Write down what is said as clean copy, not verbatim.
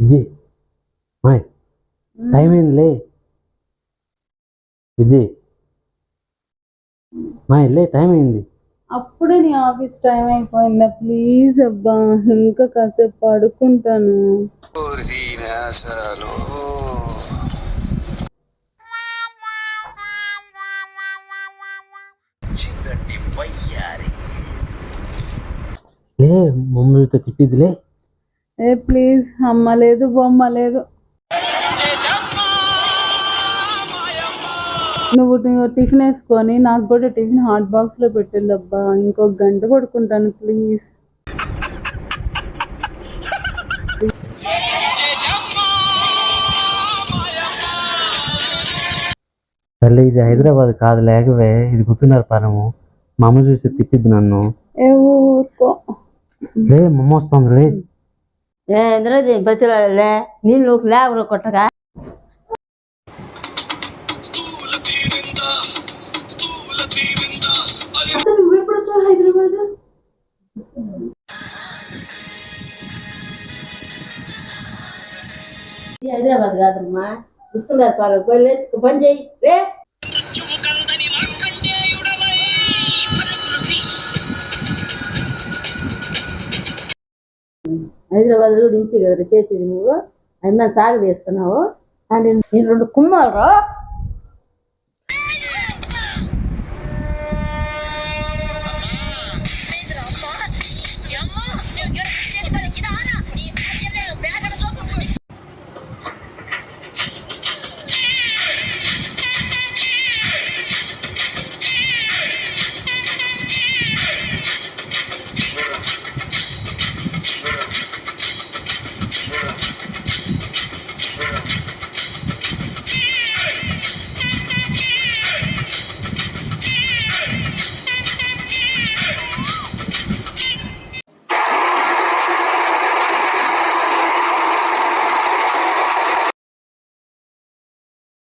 విజయ్ మాయ్ టైం అయిందిలే. విజయ్ మాయ్ లే, టైం అయింది. అప్పుడే నీ ఆఫీస్ టైం అయిపోయిందా? ప్లీజ్ అబ్బా, ఇంకా కాసేపు పడుకుంటాను. లే, మమ్మల్తో తిట్టిదిలే. ఏ ప్లీజ్, అమ్మ లేదు బొమ్మ లేదు. నువ్వు టిఫిన్ వేసుకొని నాకు కూడా టిఫిన్ హాట్ బాక్స్ లో పెట్టేళ్ళబ్బా. ఇంకొక గంట పడుకుంటాను ప్లీజ్. సర్లే, ఇది హైదరాబాద్ కాదు, లేకవే ఇది గుర్తున్నారు పరము. మా అమ్మ చూసి తిట్టిద్ది నన్ను. ఏ ఊరుకో లే, మా అమ్మ వస్తుంది లే. బతిలే నీళ్ళు లేబర్ కొట్టగా నువ్వు ఎప్పుడు వచ్చావు హైదరాబాద్? హైదరాబాద్ కాదమ్మా, గుర్తున్నారు పారు పోయి పని చేయి రే. హైదరాబాద్ కూడా ఇంతే కదా చేసేది. నువ్వు అమ్మ సాగు తీస్తున్నావు అని నేను 2 కుమ్మారు.